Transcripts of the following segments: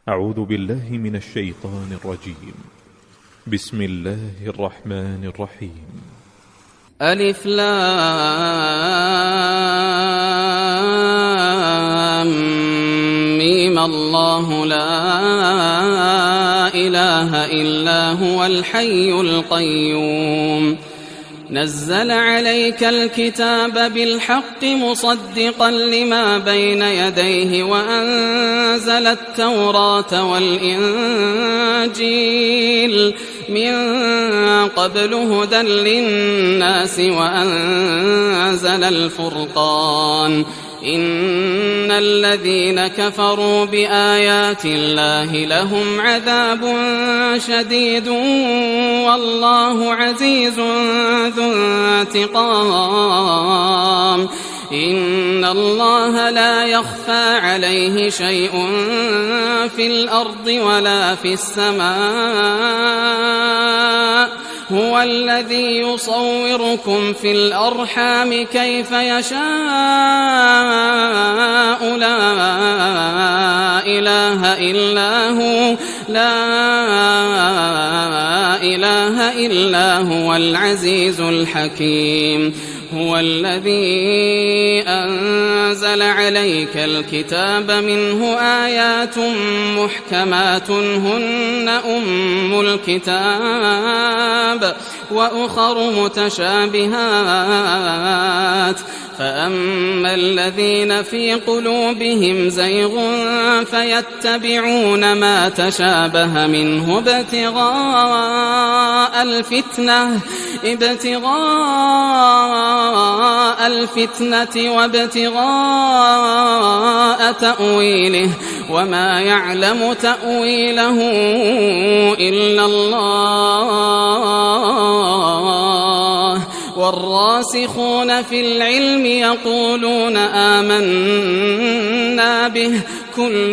أعوذ بالله من الشيطان الرجيم. بسم الله الرحمن الرحيم. ألف لام ميم الله لا إله إلا هو الحي القيوم نزل عليك الكتاب بالحق مصدقا لما بين يديه وأنزل التوراة والإنجيل من قبل هدى للناس وأنزل الفرقان إن الذين كفروا بآيات الله لهم عذاب شديد والله عزيز ذو انتقام إن الله لا يخفى عليه شيء في الأرض ولا في السماء هو الذي يصوركم في الأرحام كيف يشاء لا إله إلا هو العزيز الحكيم هو الذي أنزل عليك الكتاب منه آيات محكمات هن أم الكتاب وأخر متشابهات فأما الذين في قلوبهم زيغ فيتبعون ما تشابه منه ابتغاء الفتنة وابتغاء تأويله وما يعلم تأويله إلا الله والراسخون في العلم يقولون آمنا به كل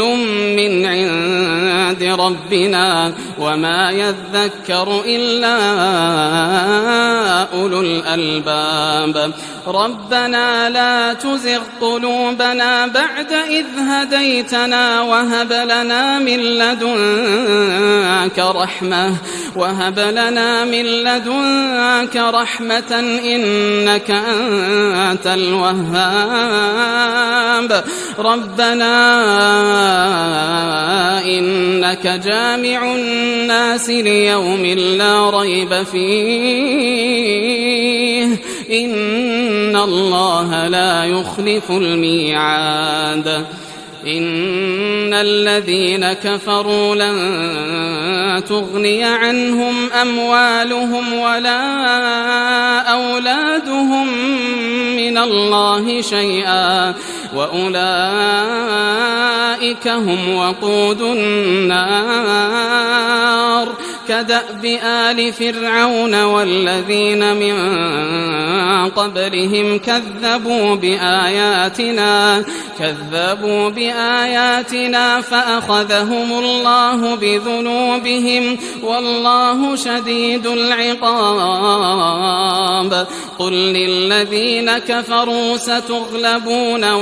من عند ربنا وما يذكر إلا أولو الألباب ربنا لا تزغ قلوبنا بعد إذ هديتنا وهب لنا من لدنك رحمة إنك أنت الوهاب ربنا إنك جامع الناس ليوم لا ريب فيه إن الله لا يخلف الميعاد إن الذين كفروا لن تغني عنهم أموالهم ولا أولادهم من الله شيئا وأولئك هم وقود النار كدأب آل فرعون والذين من قبلهم كذبوا بآياتنا فأخذهم الله بذنوبهم والله شديد العقاب قل للذين كفروا ستغلبون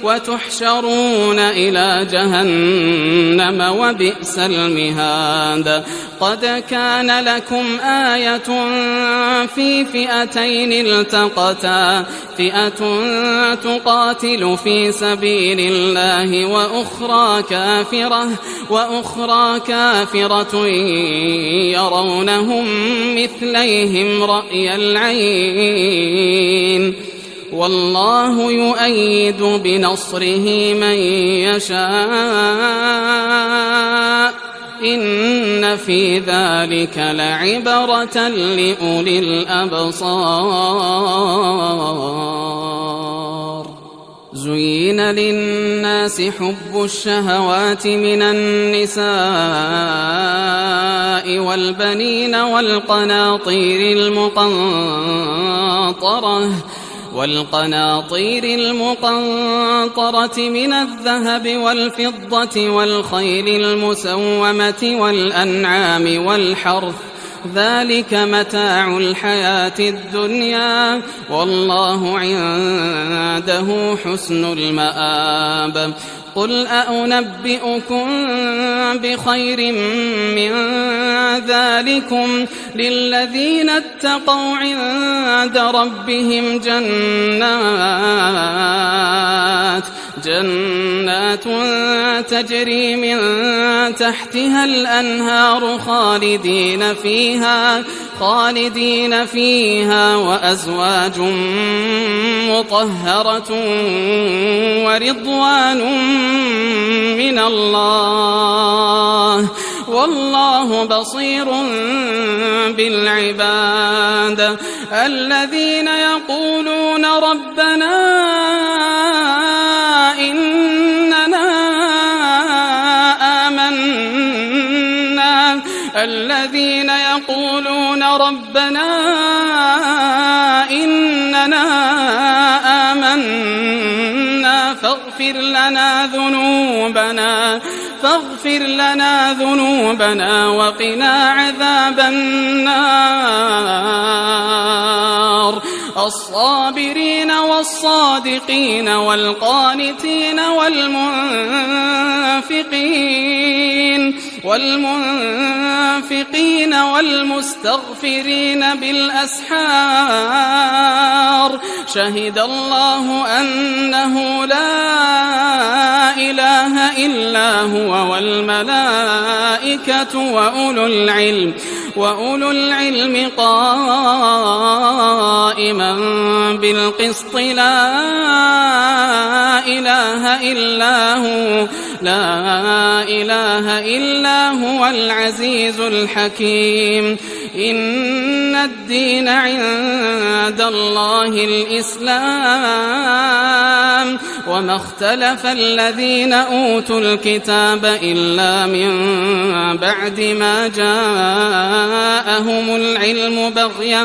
وتحشرون إلى جهنم وبئس المهاد قد كان لكم آية في فئتين التقتا فئة تقاتل في سبيل الله وأخرى كافرة يرونهم مثليهم رأي العين والله يؤيد بنصره من يشاء إن في ذلك لعبرة لأولي الأبصار زين للناس حب الشهوات من النساء والبنين والقناطير المقنطرة من الذهب والفضة والخيل المسومة والأنعام والحرث ذلك متاع الحياة الدنيا والله عنده حسن المآب قل أنبئكم بخير من ذلكم للذين اتقوا عند ربهم جنات تجري من تحتها الأنهار خالدين فيها وأزواج مطهرة ورضوان من الله والله بصير بالعباد الذين يقولون ربنا إننا آمنا فاغفر لنا ذنوبنا وقنا عذاب النار الصابرين والصادقين والقانتين والمنفقين والمستغفرين بالأسحار شهد الله أنه لا إله إلا هو والملائكة وأولو العلم قائما بالقسط لا إله إلا هو العزيز الحكيم إن الدين عند الله الإسلام وما اختلف الذين أوتوا الكتاب إلا من بعد ما جاءهم العلم بغيا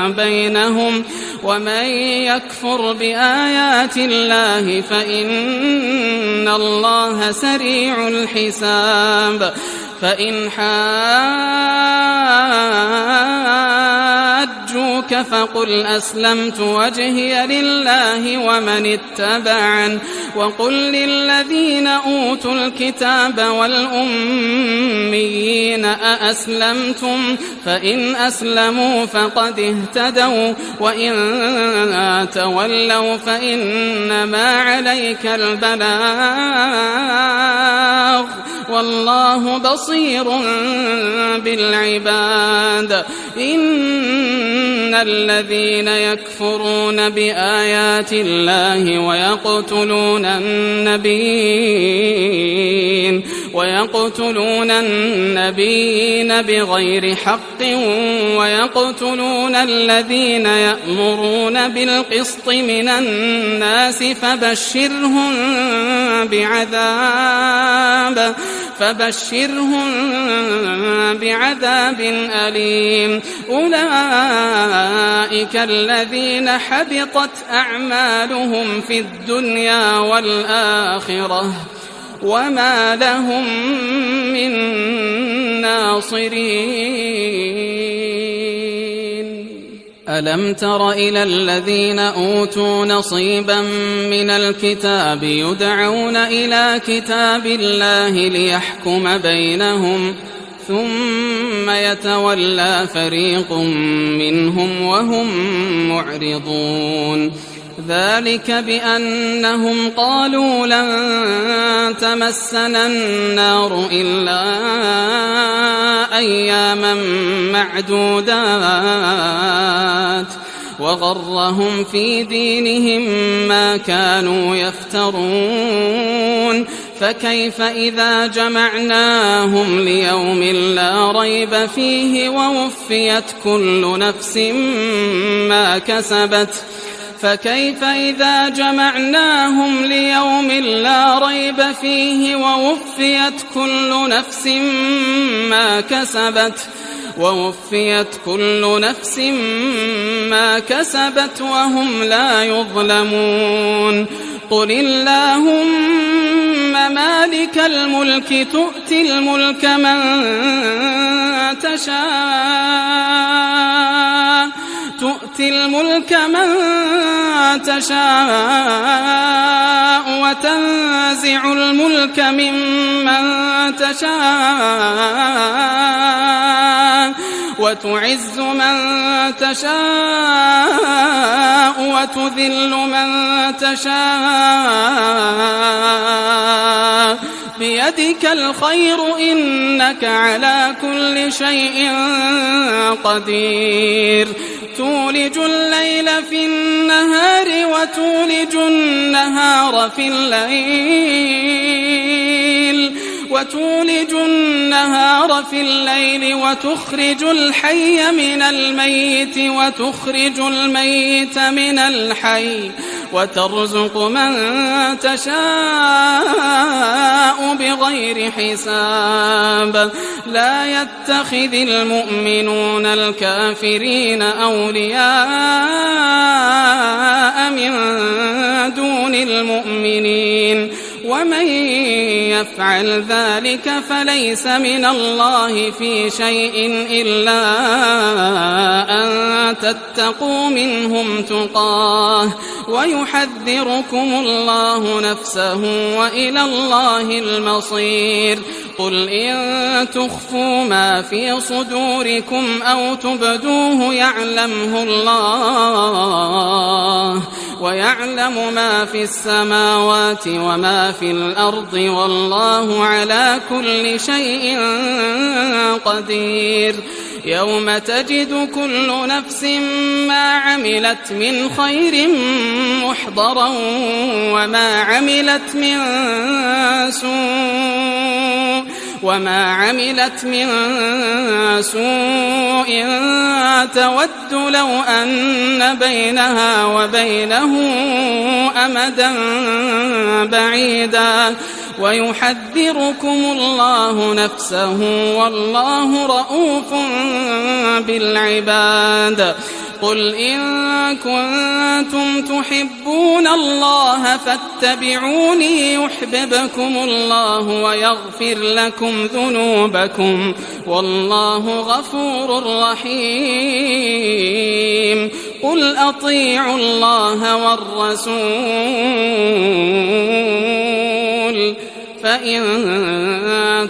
بينهم ومن يكفر بآيات الله فإن الله سريع الحساب فإن حاجوك فقل أسلمت وجهي لله ومن اتبعن وقل للذين أوتوا الكتاب والأميين أأسلمتم فإن أسلموا فقد اهتدوا وإن تولوا فإنما عليك البلاغ والله بصير بالعباد إن الذين يكفرون بآيات الله ويقتلون النبيين بغير حق ويقتلون الذين يأمرون بالقسط من الناس فبشرهم بعذاب أليم أولئك الذين حبطت أعمالهم في الدنيا والآخرة وما لهم من ناصرين ألم تر إلى الذين أوتوا نصيبا من الكتاب يدعون إلى كتاب الله ليحكم بينهم ثم يتولى فريق منهم وهم معرضون ذلك بأنهم قالوا لن تمسنا النار إلا أياما معدودات وغرهم في دينهم ما كانوا يفترون فكيف إذا جمعناهم ليوم لا ريب فيه ووفيت كل نفس ما كسبت فكيف إذا جمعناهم ليوم لا ريب فيه ووفيت كل نفس ما كسبت وهم لا يظلمون قل اللهم مالك الملك تؤتي الملك من تشاء وتنزع الملك ممن تشاء وتعز من تشاء وتذل من تشاء بيدك الخير إنك على كل شيء قدير تولج الليل في النهار وتولج النهار في الليل وتخرج الحي من الميت وتخرج الميت من الحي وترزق من تشاء بغير حساب لا يتخذ المؤمنون الكافرين أولياء من دون المؤمنين ومن يفعل ذلك فليس من الله في شيء إلا أن تتقوا منهم تقاه ويحذركم الله نفسه وإلى الله المصير قل إن تخفوا ما في صدوركم أو تبدوه يعلمه الله ويعلم ما في السماوات وما في الأرض والله على كل شيء قدير يوم تجد كل نفس ما عملت من خير محضرا وما عملت من سوء تود لو أن بينها وبينه أمدا بعيدا ويحذركم الله نفسه والله رؤوف بالعباد قل إن كنتم تحبون الله فاتبعوني يحببكم الله ويغفر لكم ذنوبكم والله غفور رحيم قل أطيعوا الله والرسول فإن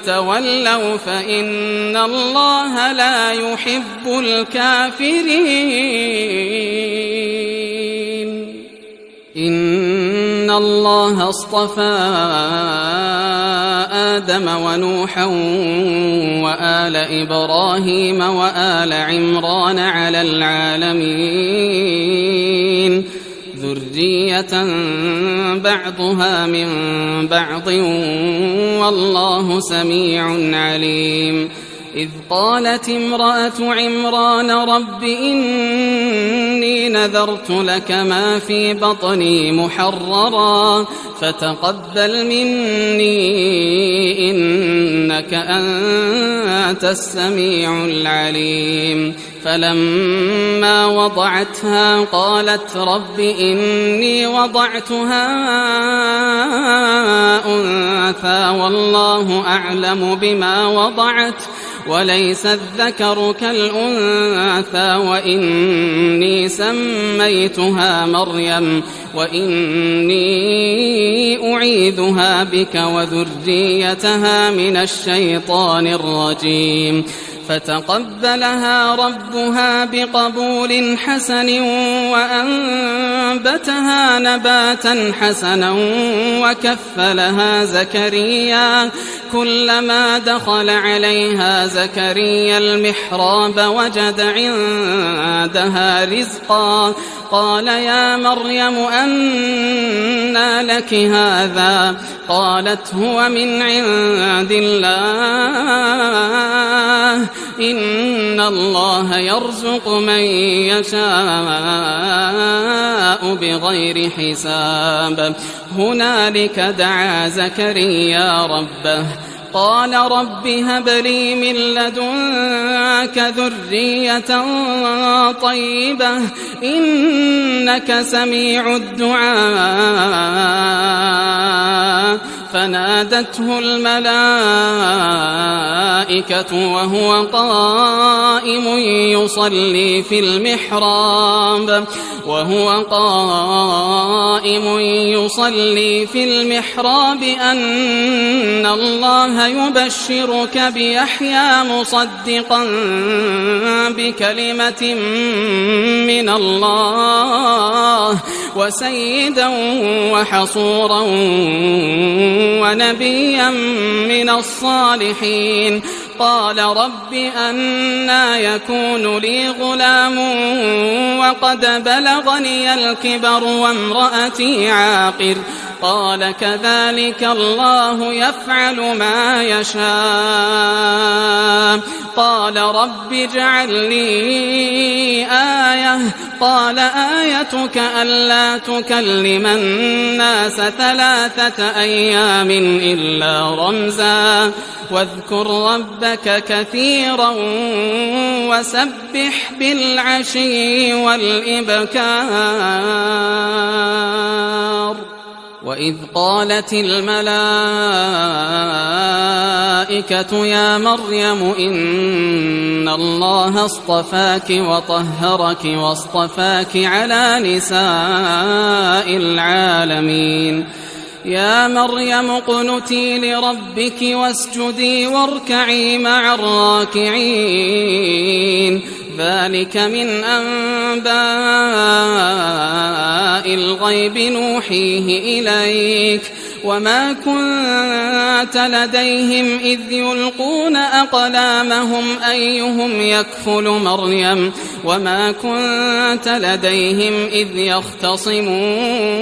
تولوا فإن الله لا يحب الكافرين إن الله اصطفى آدم ونوحا وآل إبراهيم وآل عمران على العالمين ذرية بعضها من بعض والله سميع عليم إذ قالت امرأة عمران رب إني نذرت لك ما في بطني محررا فتقبل مني إنك أنت السميع العليم فلما وضعتها قالت رب إني وضعتها أنثى والله أعلم بما وضعت وليس الذكر كالأنثى وإني سميتها مريم وإني أعيذها بك وذريتها من الشيطان الرجيم فتقبلها ربها بقبول حسن وأنبتها نباتا حسنا وكفلها زكريا كلما دخل عليها زكريا المحراب وجد عندها رزقا قال يا مريم أنى لك هذا قالت هو من عند الله إن الله يرزق من يشاء بغير حساب هنالك دعا زكريا ربه قال رب هب لي من لدنك ذرية طيبة إنك سميع الدعاء فنادته الملائكة وهو قائم يصلي في المحراب أن الله يبشرك بيحيى مصدقا بكلمة من الله وسيدا وحصورا ونبيا من الصالحين. قال رب أنى يكون لي غلام وقد بلغني الكبر وامرأتي عاقر. قال كذلك الله يفعل ما يشاء. قال رب اجعل لي آية. قال آيتك ألا تكلم الناس 3 أيام إلا رمزا واذكر ربك كثيرا وسبح بالعشي والإبكار. وإذ قالت الملائكة يا مريم إن الله اصطفاك وطهرك واصطفاك على نساء العالمين. يا مريم اقنتي لربك واسجدي واركعي مع الراكعين. ذلك من أنباء الغيب نوحيه إليك وما كنت لديهم إذ يلقون أقلامهم أيهم يكفل مريم وما كنت لديهم إذ يختصمون.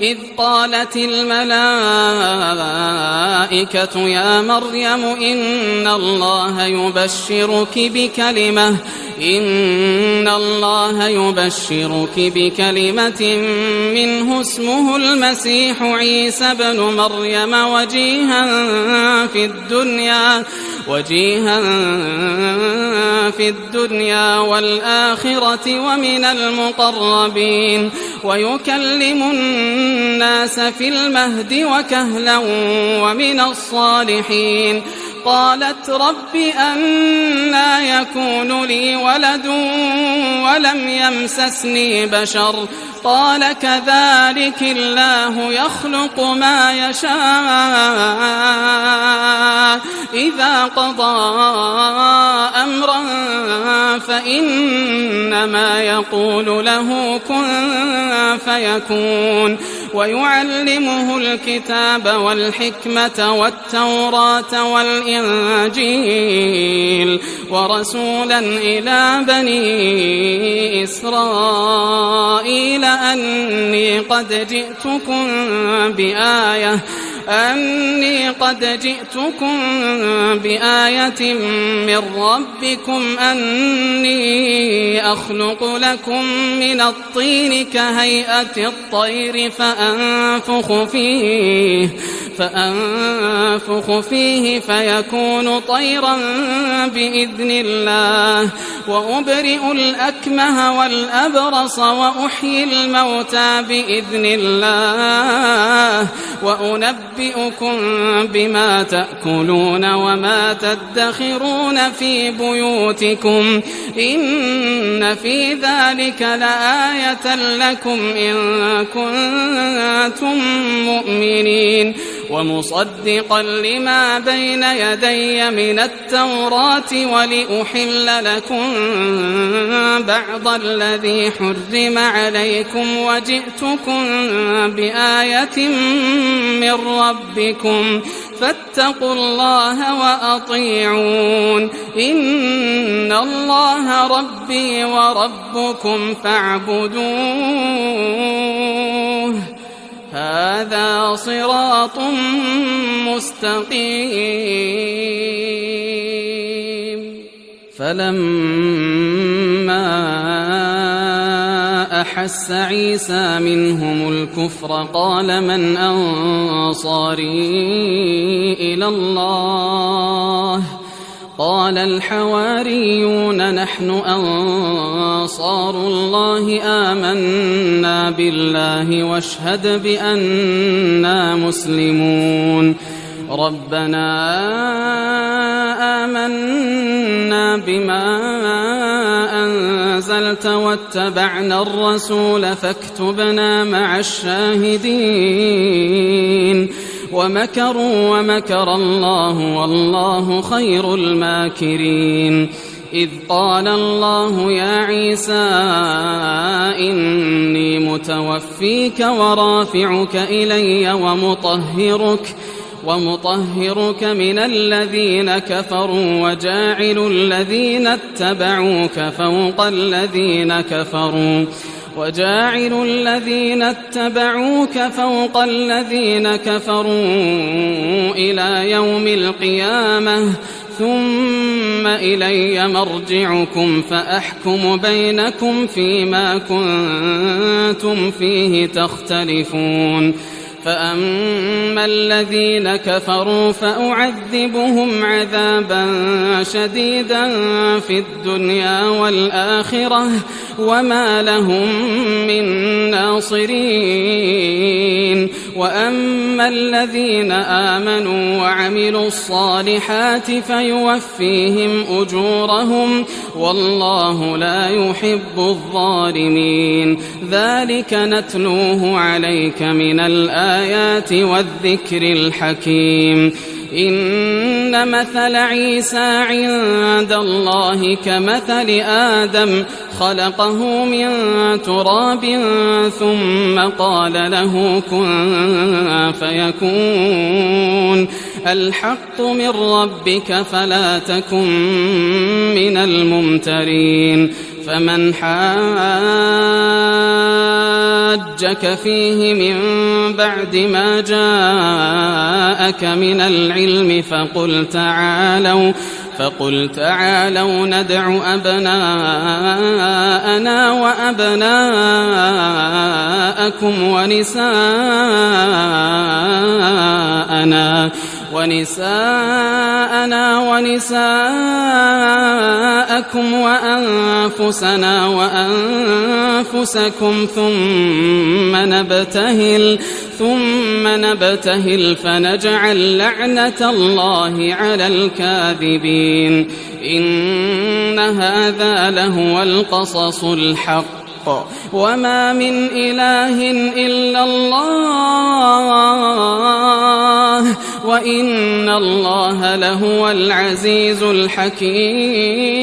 إذ قالت الملائكة يا مريم إن الله يبشرك بكلمة منه اسمه المسيح عيسى بن مريم وجيها في الدنيا والآخرة ومن المقربين ويكلم الناس في المهد وكهلا ومن الصالحين. قالت رب أنى يكون لي ولد ولم يمسسني بشر. قال كذلك الله يخلق ما يشاء إذا قضى أمرا فإنما يقول له كن فيكون. ويعلمه الكتاب والحكمة والتوراة والإنجيل ورسولا إلى بني إسرائيل أني قد جئتكم بآية من ربكم أني أخلق لكم من الطين كهيئة الطير فأنفخ فيه فيكون طيرا بإذن الله وأبرئ الأكمه والأبرص وأحيي الموتى بإذن الله وأنبئكم بما تأكلون وما تدخرون في بيوتكم إن في ذلك لآية لكم إن كنتم مؤمنين. ومصدقا لما بين يدي من التوراة ولأحل لكم بعض الذي حرم عليكم وجئتكم بآية من ربكم فاتقوا الله وأطيعون. إن الله ربي وربكم فاعبدوه هذا صراط مستقيم. فلما أحس عيسى منهم الكفر قال من أنصاري إلى الله قال الحواريون نحن أنصار الله آمنا بالله واشهد بأننا مسلمون ربنا آمنا بما أنزلت واتبعنا الرسول فاكتبنا مع الشاهدين ومكروا ومكر الله والله خير الماكرين إذ قال الله يا عيسى إني متوفيك ورافعك إلي ومطهرك من الذين كفروا وجاعل الذين اتبعوك فوق الذين كفروا إلى يوم القيامة ثم إلي مرجعكم فأحكم بينكم فيما كنتم فيه تختلفون فأما الذين كفروا فأعذبهم عذابا شديدا في الدنيا والآخرة وما لهم من ناصرين وأما الذين آمنوا وعملوا الصالحات فيوفيهم أجورهم والله لا يحب الظالمين ذلك نتلوه عليك من الآيات والذكر الحكيم إن مثل عيسى عند الله كمثل آدم خلقه من تراب ثم قال له كن فيكون الحق من ربك فلا تكن من الممترين فمن حاجك فيه من بعد ما جاءك من العلم فقل تعالوا ندع أبناءنا وأبناءكم ونساءنا ونساءكم وأنفسنا وأنفسكم ثم نبتهل فنجعل لعنة الله على الكاذبين إن هذا لهو القصص الحق وما من إله إلا الله وإن الله لهو العزيز الحكيم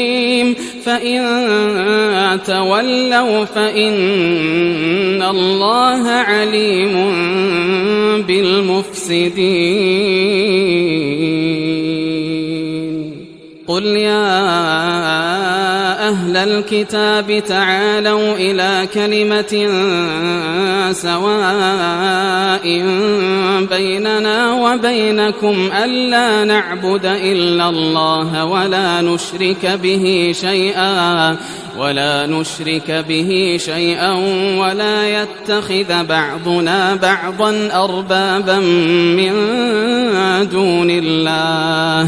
فإن تولوا فإن الله عليم بالمفسدين قل يا أهل الكتاب تعالوا إلى كلمة سواء بيننا وبينكم ألا نعبد إلا الله ولا نشرك به شيئا ولا يتخذ بعضنا بعضا أربابا من دون الله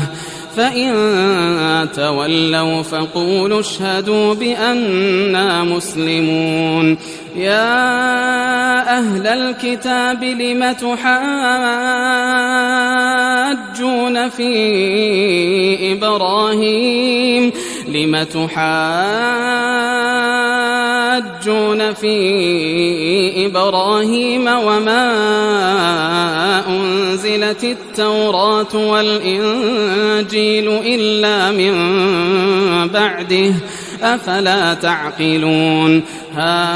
فإن تولوا فقولوا اشهدوا بأننا مسلمون يا أهل الكتاب لم تحاجون في إبراهيم وما أنزلت التوراة والإنجيل إلا من بعده أفلا تعقلون ها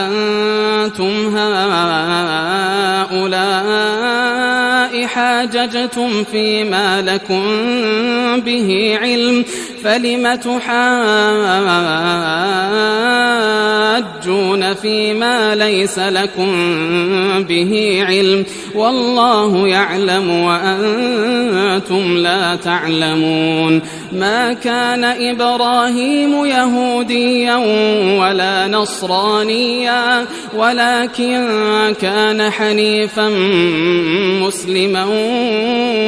أنتم هؤلاء حاججتم فيما لكم به علم فلم تحاجون فيما ليس لكم به علم والله يعلم وأنتم لا تعلمون ما كان إبراهيم يهوديا ولا نصرانيا ولكن كان حنيفا مسلما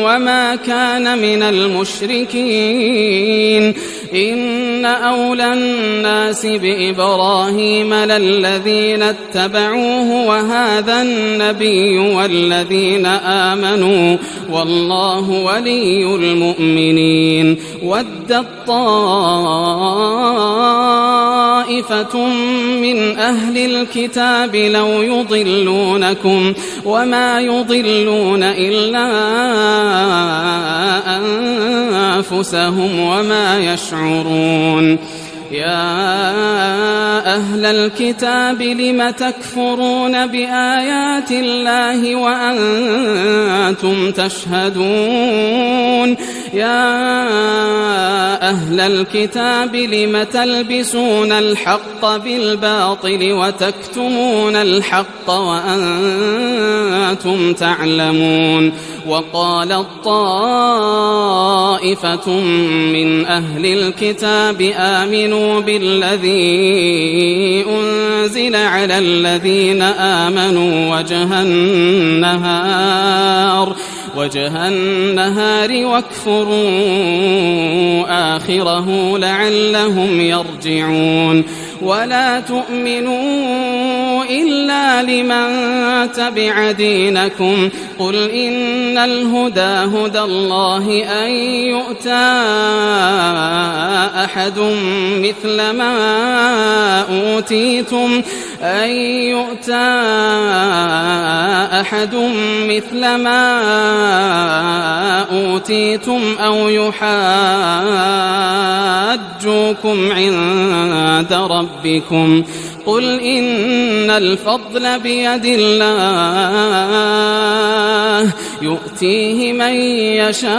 وما كان من المشركين إن أولى الناس بإبراهيم للذين اتبعوه وهذا النبي والذين آمنوا والله ولي المؤمنين ودت طائفة من أهل الكتاب لو يضلونكم وما يضلون إلا أنفسهم وما يشعرون يا أهل الكتاب لم تكفرون بآيات الله وأنتم تشهدون يا أهل الكتاب لم تلبسون الحق بالباطل وتكتمون الحق وأنتم تعلمون وقالت طائفة من أهل الكتاب آمنوا بالذي أنزل على الذين آمنوا وجه النهار واكفروا آخره لعلهم يرجعون ولا تؤمنوا إلا لمن تبع دينكم قل إن الهدى هدى الله أن يؤتى أحد مثل ما أوتيتم أو يحاجوكم عند ربكم قل إن الفضل بيد الله يؤتيه من يشاء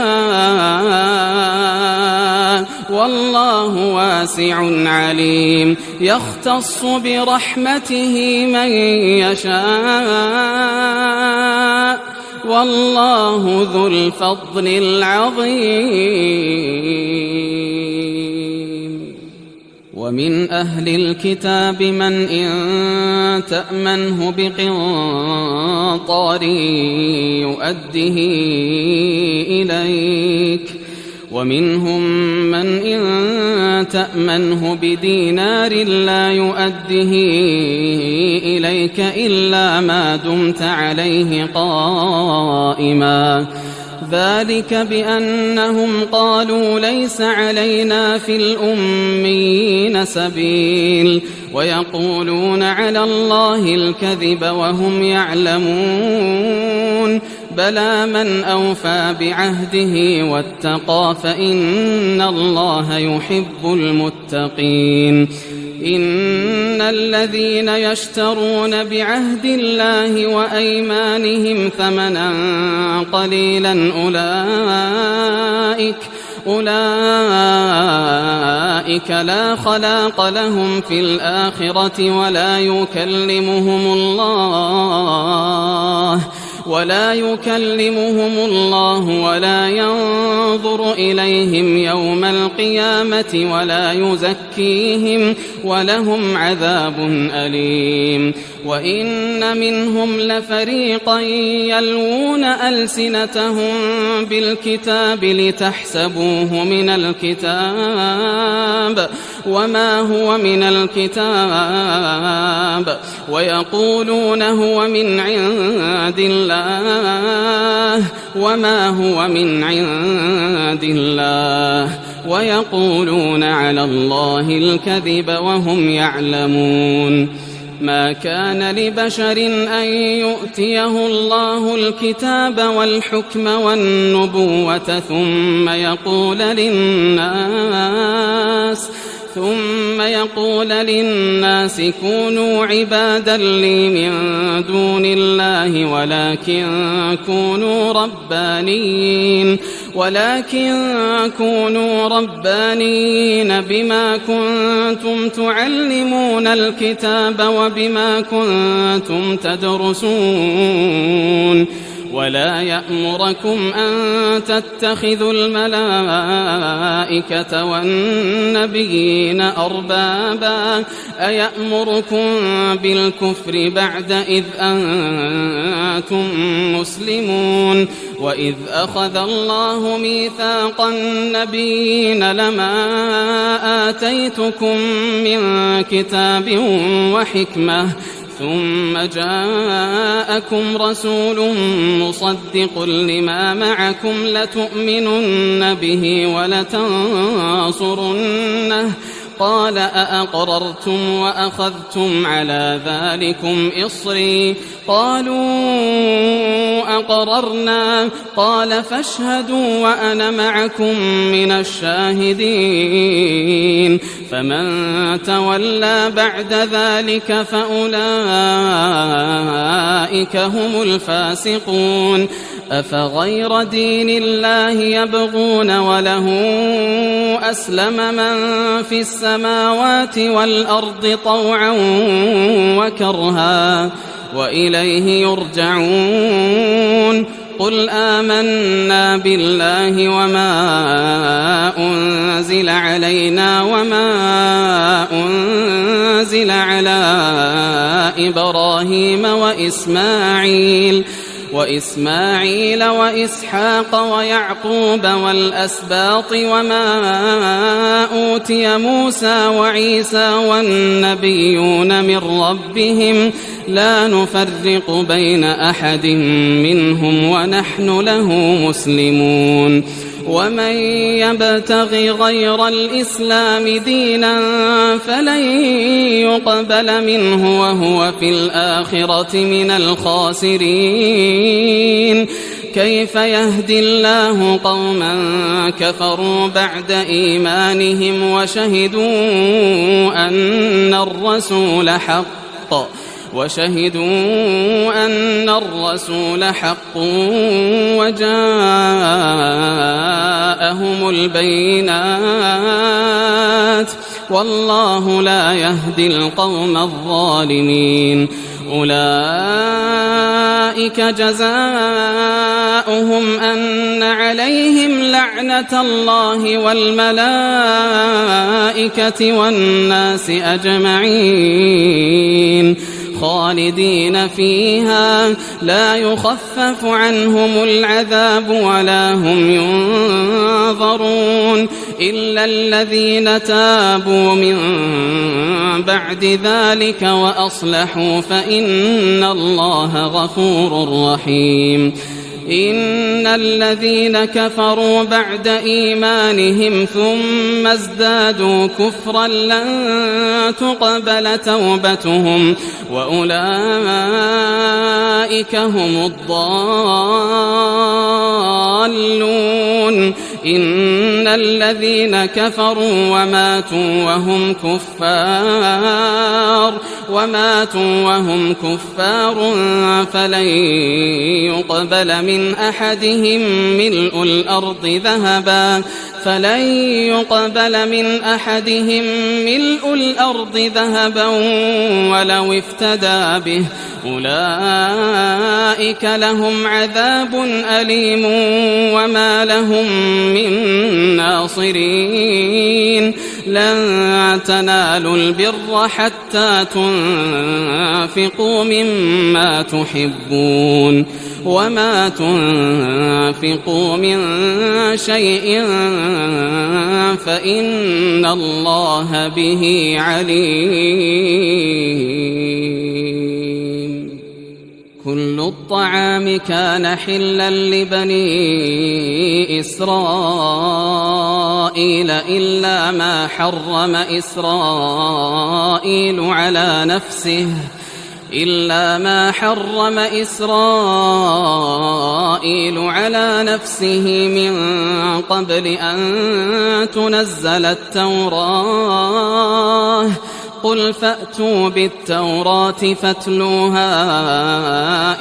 والله واسع عليم يختص برحمته من يشاء والله ذو الفضل العظيم ومن أهل الكتاب من إن تأمنه بقنطار يؤده إليك ومنهم من إن تأمنه بدينار لا يؤده إليك إلا ما دمت عليه قائما ذلك بأنهم قالوا ليس علينا في الأميين سبيل ويقولون على الله الكذب وهم يعلمون بلى من أوفى بعهده واتقى فإن الله يحب المتقين إن الذين يشترون بعهد الله وأيمانهم ثمنا قليلا أولئك لا خلاق لهم في الآخرة ولا يكلمهم الله ولا ينظر إليهم يوم القيامة ولا يزكيهم ولهم عذاب أليم وإن منهم لفريقا يلوون ألسنتهم بالكتاب لتحسبوه من الكتاب وما هو من الكتاب ويقولون هو من عند الله وما هو من عند الله ويقولون على الله الكذب وهم يعلمون ما كان لبشر أن يؤتيه الله الكتاب والحكم والنبوة ثم يقول للناس كونوا عبادا لي من دون الله ولكن كونوا ربانيين بما كنتم تعلمون الكتاب وبما كنتم تدرسون ولا يأمركم أن تتخذوا الملائكة والنبيين أربابا أيأمركم بالكفر بعد إذ أنتم مسلمون وإذ أخذ الله ميثاق النبيين لما آتيتكم من كتاب وحكمة ثم جاءكم رسول مصدق لما معكم لتؤمنن به ولتنصرنه قال أأقررتم وأخذتم على ذلكم إصري قالوا أقررنا قال فاشهدوا وأنا معكم من الشاهدين فمن تولى بعد ذلك فأولئك هم الفاسقون أفغير دين الله يبغون وله أسلم من في السماوات والأرض طوعا وكرها وإليه يرجعون قل آمنا بالله وما أنزل علينا وما أنزل على إبراهيم وإسماعيل وإسحاق ويعقوب والأسباط وما أوتي موسى وعيسى والنبيون من ربهم لا نفرق بين أحد منهم ونحن له مسلمون ومن يبتغ غير الإسلام دينا فلن يقبل منه وهو في الآخرة من الخاسرين كيف يهدي الله قوما كفروا بعد إيمانهم وشهدوا أن الرسول حق وجاءهم البينات والله لا يهدي القوم الظالمين أولئك جزاؤهم أن عليهم لعنة الله والملائكة والناس أجمعين خالدين فيها لا يخفف عنهم العذاب ولا هم ينظرون إلا الذين تابوا من بعد ذلك وأصلحوا فإن الله غفور رحيم إن الذين كفروا بعد إيمانهم ثم ازدادوا كفرا لن تقبل توبتهم وأولئك هم الضالون إن الذين كفروا وماتوا وهم كفار فلن يقبل من أحدهم ملء الأرض ذهبا ولو افتدى به أولئك لهم عذاب أليم وما لهم من ناصرين لن تنالوا البر حتى تنفقوا مما تحبون وما تنفقوا من شيء فإن الله به عليم كل الطعام كان حلا لبني إسرائيل إلا ما حرم إسرائيل على نفسه من قبل أن تنزل التوراة قل فأتوا بالتوراة فاتلوها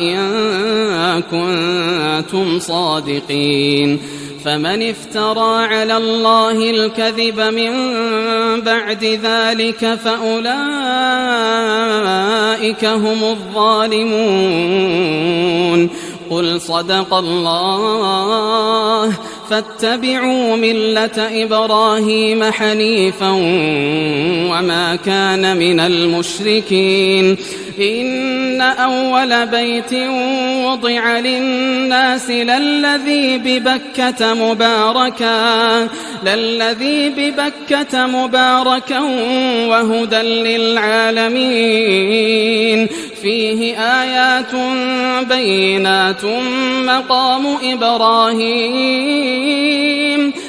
إن كنتم صادقين فمن افترى على الله الكذب من بعد ذلك فأولئك هم الظالمون قل صدق الله فاتبعوا ملة إبراهيم حنيفا وما كان من المشركين إن أول بيت وضع للناس للذي ببكة مباركا وهدى للعالمين فيه آيات بينات مقام إبراهيم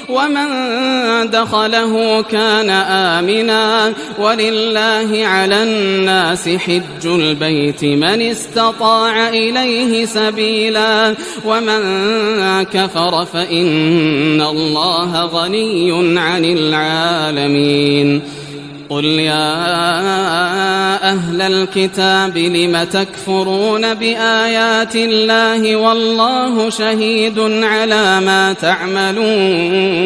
ومن دخله كان آمنا ولله على الناس حج البيت من استطاع إليه سبيلا ومن كفر فإن الله غني عن العالمين قل يا أهل الكتاب لم تكفرون بآيات الله والله شهيد على ما تعملون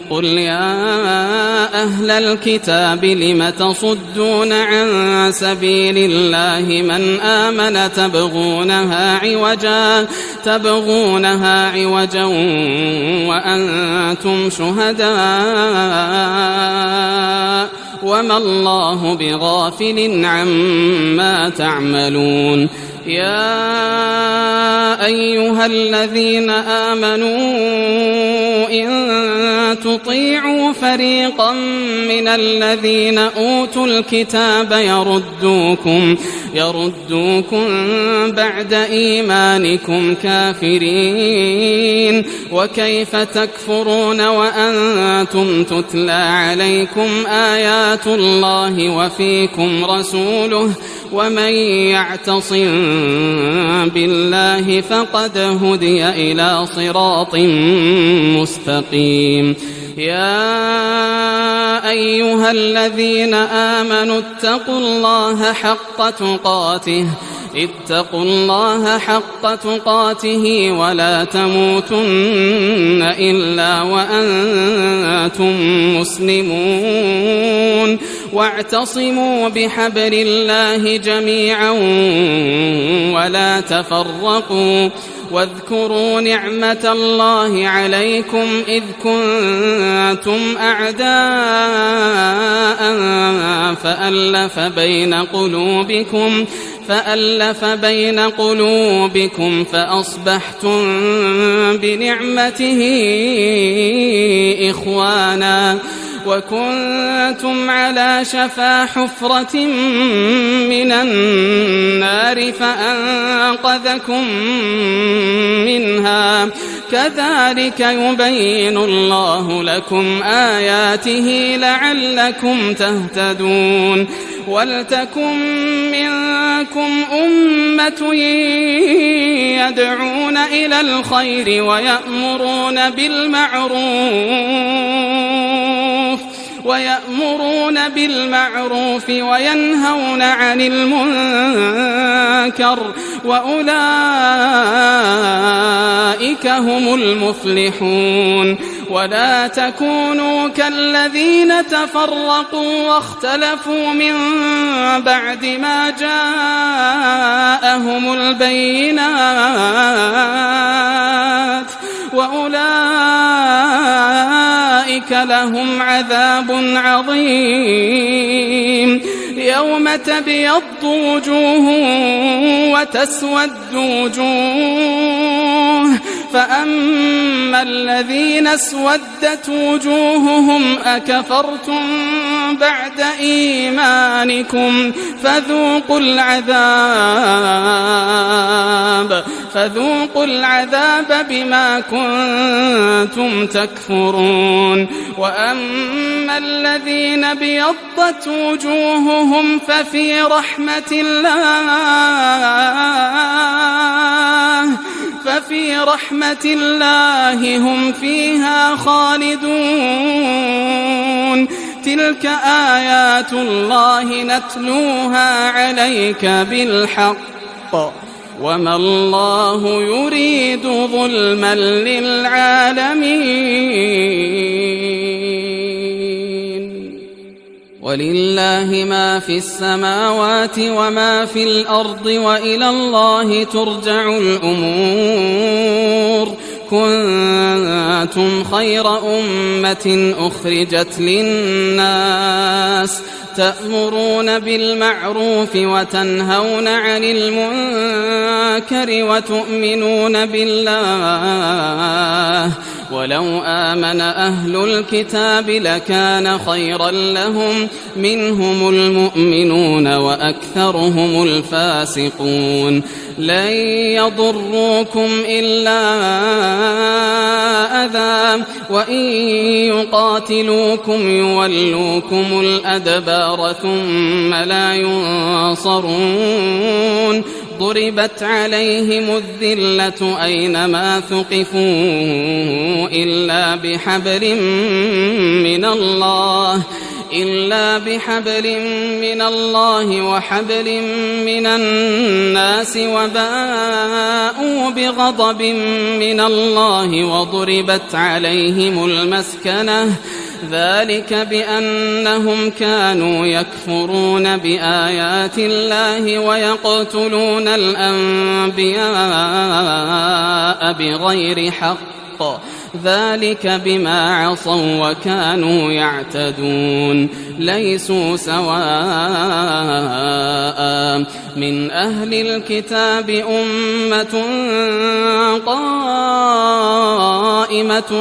قل يا أهل الكتاب لم تصدون عن سبيل الله من آمن تبغونها عوجا وأنتم شهداء وما الله بغافل عما تعملون يا أيها الذين آمنوا إن تطيعوا فريقا من الذين أوتوا الكتاب يردوكم بعد إيمانكم كافرين وكيف تكفرون وأنتم تتلى عليكم آيات الله وفيكم رسوله ومن يعتصم بالله فقد هدي إلى صراط مستقيم يا أيها الذين آمنوا اتقوا الله حق تقاته ولا تموتن إلا وأنتم مسلمون واعتصموا بحبل الله جميعا ولا تفرقوا واذكروا نعمة الله عليكم إذ كنتم أعداء فألف بين قلوبكم فأصبحتم بنعمته إخوانا وكنتم على شفا حفرة من النار فأنقذكم منها كذلك يبين الله لكم آياته لعلكم تهتدون ولتكن منكم أمة يدعون إلى الخير ويأمرون بالمعروف وينهون عن المنكر وأولئك هم المفلحون ولا تكونوا كالذين تفرقوا واختلفوا من بعد ما جاءهم البينات وأولئك لهم عذاب عظيم يوم تبيض وجوه وتسود وجوه فأما الذين اسودت وجوههم أكفرتم بعد إيمانكم فذوقوا العذاب بما كنتم تكفرون وأما الذين بيضت وجوههم ففي رحمة الله هم فيها خالدون تلك آيات الله نتلوها عليك بالحق وما الله يريد ظلما للعالمين ولله ما في السماوات وما في الأرض وإلى الله ترجع الأمور. كنتم خير أمة أخرجت للناس تأمرون بالمعروف وتنهون عن المنكر وتؤمنون بالله. ولو آمن أهل الكتاب لكان خيرا لهم منهم المؤمنون وأكثرهم الفاسقون. لن يضروكم إلا أذى وإن يقاتلوكم يولوكم الأدبار ثم لا ينصرون. ضربت عليهم الذلة أينما ثقفوا إلا بحبل من الله وحبل من الناس وباءوا بغضب من الله وضربت عليهم المسكنة. ذلك بأنهم كانوا يكفرون بآيات الله ويقتلون الأنبياء بغير حق. ذلك بما عصوا وكانوا يعتدون. ليسوا سواء من أهل الكتاب أمة قائمة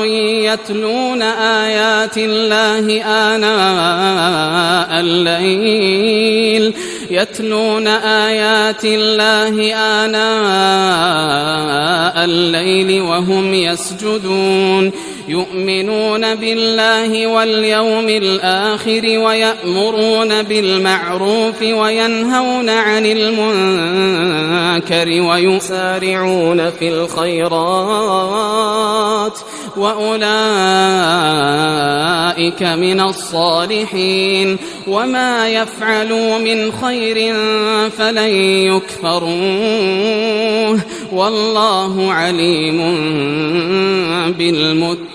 يتلون آيات الله آناء الليل وهم يسجدون. يؤمنون بالله واليوم الآخر ويأمرون بالمعروف وينهون عن المنكر ويسارعون في الخيرات وأولئك من الصالحين. وما يفعلوا من خير فلن يكفروه والله عليم بالمتقين.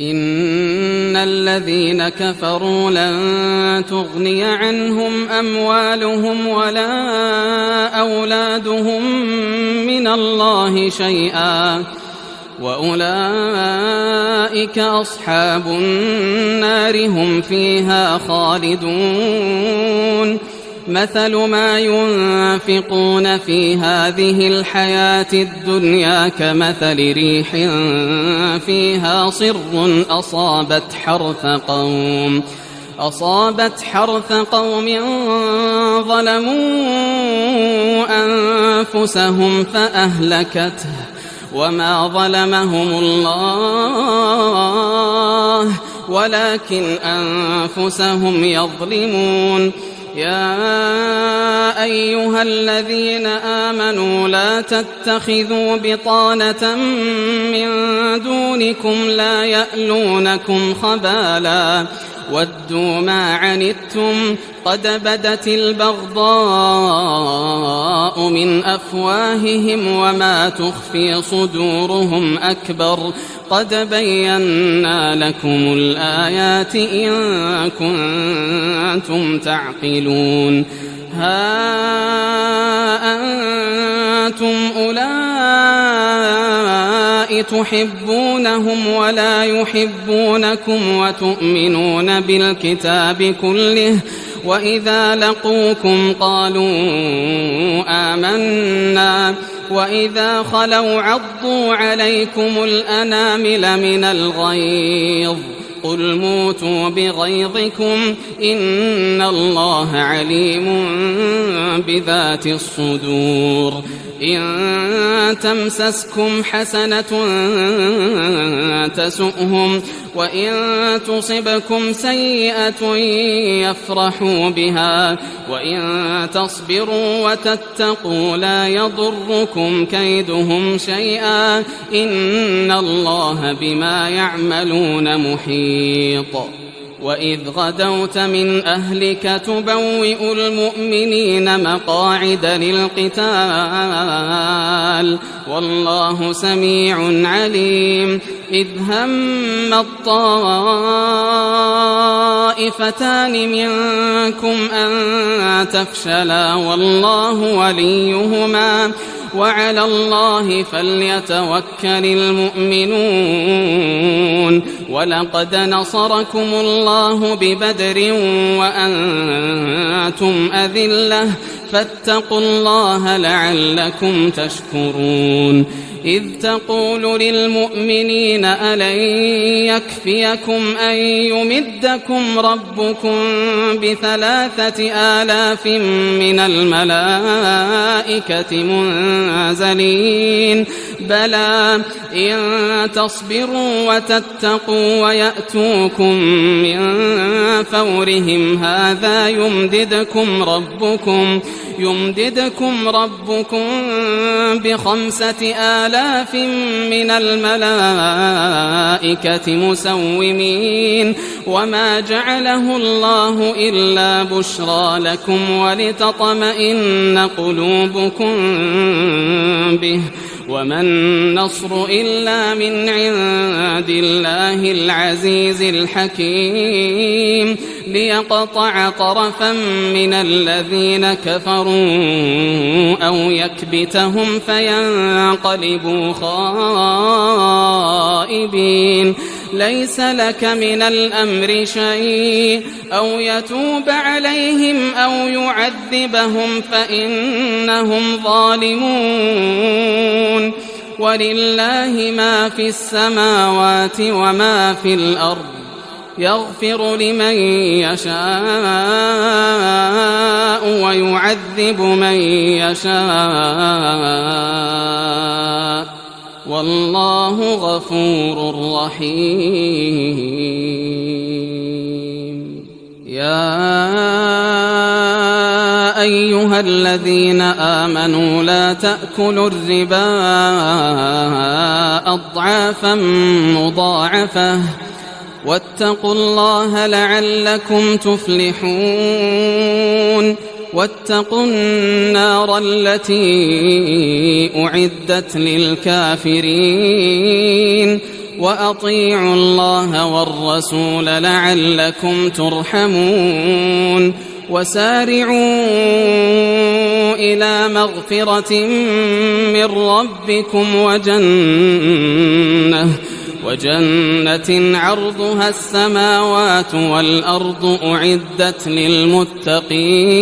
إن الذين كفروا لن تغني عنهم أموالهم ولا أولادهم من الله شيئا وأولئك أصحاب النار هم فيها خالدون. مثل ما ينفقون في هذه الحياة الدنيا كمثل ريح فيها صر أصابت حرث قوم ظلموا أنفسهم فأهلكته وما ظلمهم الله ولكن أنفسهم يظلمون. يا أيها الذين آمنوا لا تتخذوا بطانة من دونكم لا يألونكم خبالا ودوا ما عنتم قد بدت البغضاء من أفواههم وما تخفي صدورهم أكبر قد بينا لكم الآيات إن كنتم تعقلون. ها أنتم أولئك تحبونهم ولا يحبونكم وتؤمنون بالكتاب كله وإذا لقوكم قالوا آمنا وإذا خلوا عضوا عليكم الأنامل من الغيظ قل موتوا بغيظكم إن الله عليم بذات الصدور. إن تمسسكم حسنة تسؤهم وإن تصبكم سيئة يفرحوا بها وإن تصبروا وتتقوا لا يضركم كيدهم شيئا إن الله بما يعملون محيط. وإذ غدوت من أهلك تبوئ المؤمنين مقاعد للقتال والله سميع عليم إذ هم الطائفتان منكم أن تفشلا والله وليهما وعلى الله فليتوكل المؤمنون ولقد نصركم الله ببدر وأنتم أذلة فاتقوا الله لعلكم تشكرون إذ تقول للمؤمنين ألن يكفيكم أن يمدكم ربكم ب3,000 من الملائكة منزلين بلى إن تصبروا وتتقوا ويأتوكم من فورهم هذا يمددكم ربكم ب5,000 من الملائكة مسومين وما جعله الله إلا بشرى لكم ولتطمئن قلوبكم به وما النصر إلا من عند الله العزيز الحكيم ليقطع طرفا من الذين كفروا أو يكبتهم فينقلبوا خائبين ليس لك من الأمر شيء أو يتوب عليهم أو يعذبهم فإنهم ظالمون ولله ما في السماوات وما في الأرض يغفر لمن يشاء ويعذب من يشاء والله غفور رحيم يا أيها الذين آمنوا لا تأكلوا الربا أضعافا مضاعفة واتقوا الله لعلكم تفلحون واتقوا النار التي أعدت للكافرين وأطيعوا الله والرسول لعلكم ترحمون وسارعوا إلى مغفرة من ربكم وجنة عرضها السماوات والأرض أعدت للمتقين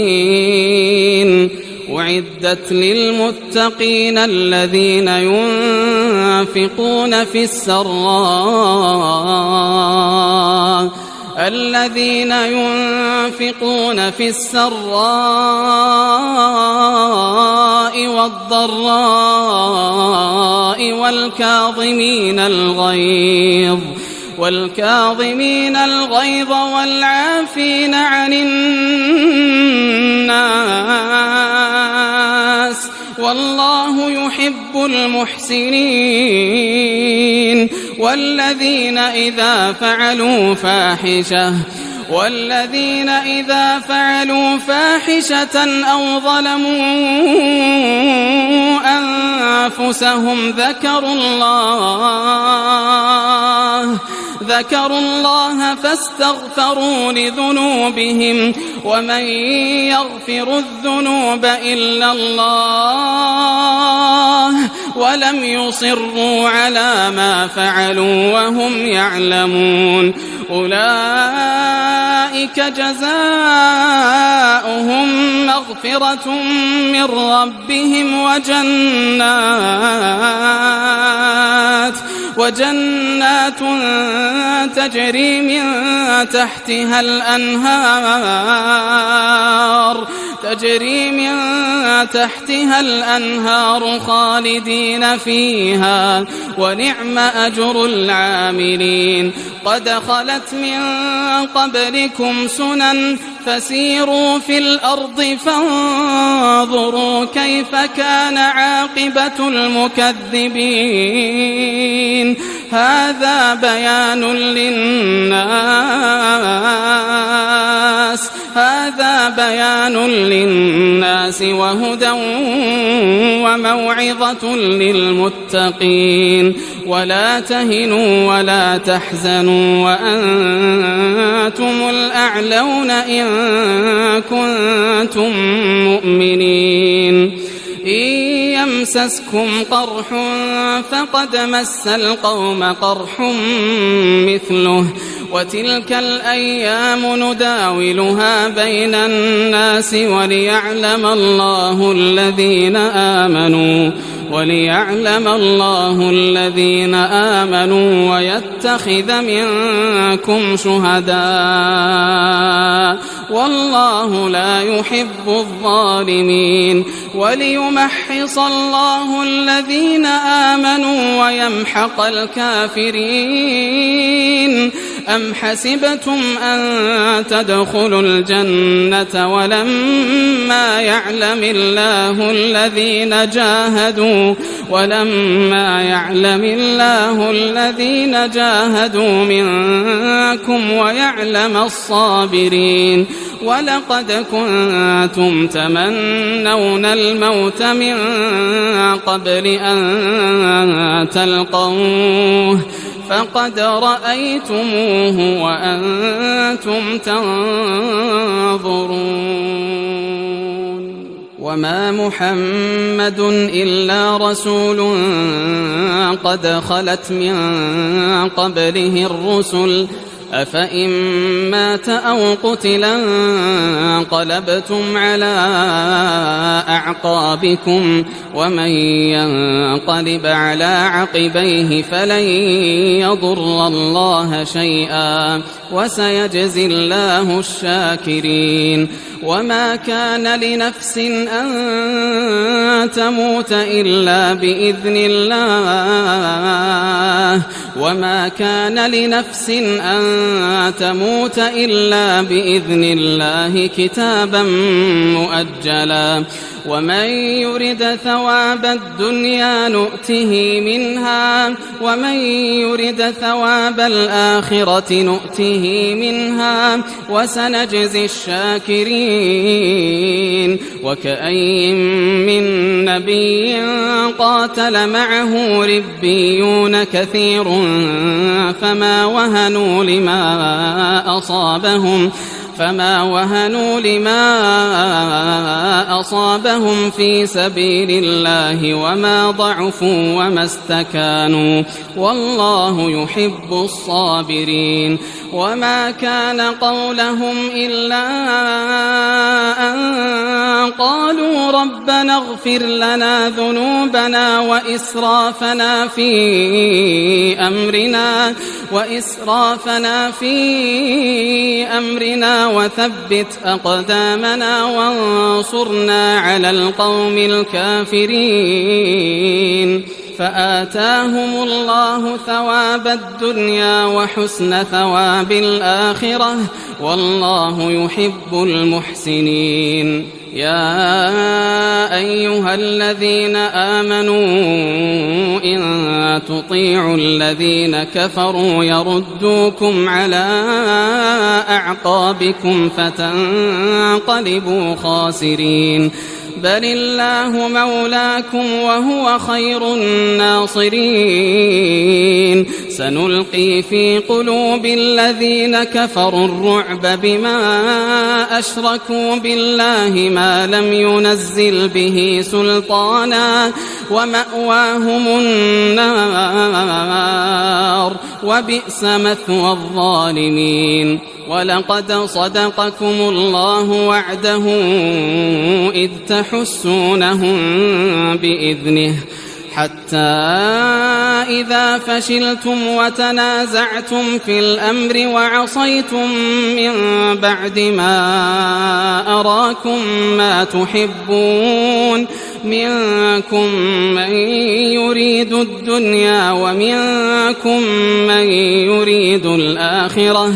الذين ينفقون في السراء والضراء والكاظمين الغيظ والعافين عن الناس والله يحب المحسنين والذين إذا فعلوا فاحشة أو ظلموا أنفسهم ذكروا الله فاستغفروا لذنوبهم ومن يغفر الذنوب إلا الله ولم يصروا على ما فعلوا وهم يعلمون أولئك جزاؤهم مغفرة من ربهم وجنات تجري من تحتها الأنهار خالدين فيها ونعم أجر العاملين قد خلت من قبلكم سنن فسيروا في الأرض فانظروا كيف كان عاقبة المكذبين. هذا بيان للناس وهدى وموعظة للمتقين. ولا تهنوا ولا تحزنوا وأنتم الأعلون إن كنتم مؤمنين. إن يمسسكم قرح فقد مس القوم قرح مثله وتلك الأيام نداولها بين الناس وليعلم الله الذين آمنوا ويتخذ منكم شهداء والله لا يحب الظالمين. وليمحص الله الذين آمنوا ويمحق الكافرين. أم حسبتم أن تدخلوا الجنة ولما يعلم الله الذين جاهدوا منكم ويعلم الصابرين. ولقد كنتم تمنون الموت من قبل أن تلقوه فقد رأيتموه وأنتم تنظرون. وما محمد إلا رسول قد خلت من قبله الرسل أفإن مات أو قتلا انقلبتم على أعقابكم ومن ينقلب على عقبيه فلن يضر الله شيئا وسيجزي الله الشاكرين. وما كان لنفس أن تموت إلا بإذن الله وما كان لنفس أن تموت إلا بإذن الله كتابا مؤجلا. ومن يرد ثواب الدنيا نؤته منها ومن يرد ثواب الآخرة نؤته منها وسنجزي الشاكرين. وكأين من نبي قاتل معه ربيون كثير فما وهنوا لما أصابهم في سبيل الله وما ضعفوا وما استكانوا والله يحب الصابرين. وما كان قولهم إلا أن قالوا ربنا اغفر لنا ذنوبنا وإسرافنا في أمرنا وثبت أقدامنا وانصرنا على القوم الكافرين. فآتاهم الله ثواب الدنيا وحسن ثواب الآخرة والله يحب المحسنين. يا أيها الذين آمنوا إن تطيعوا الذين كفروا يردوكم على أعقابكم فتنقلبوا خاسرين. بل الله مولاكم وهو خير الناصرين. سنلقي في قلوب الذين كفروا الرعب بما أشركوا بالله ما لم ينزل به سلطانا ومأواهم النار وبئس مثوى الظالمين. ولقد صدقكم الله وعده إذ تحسونهم بإذنه حتى إذا فشلتم وتنازعتم في الأمر وعصيتم من بعد ما أراكم ما تحبون منكم من يريد الدنيا ومنكم من يريد الآخرة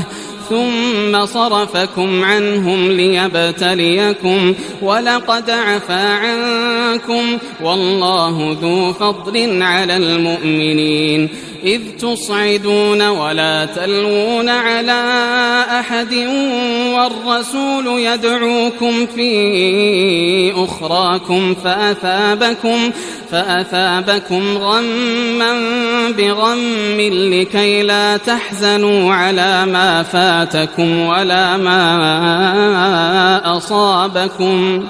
ثم صرفكم عنهم ليبتليكم ولقد عفا عنكم والله ذو فضل على المؤمنين إذ تصعدون ولا تلوون على أحد والرسول يدعوكم في أخراكم فأثابكم غما بغم لكي لا تحزنوا على ما فاتكم ولا ما أصابكم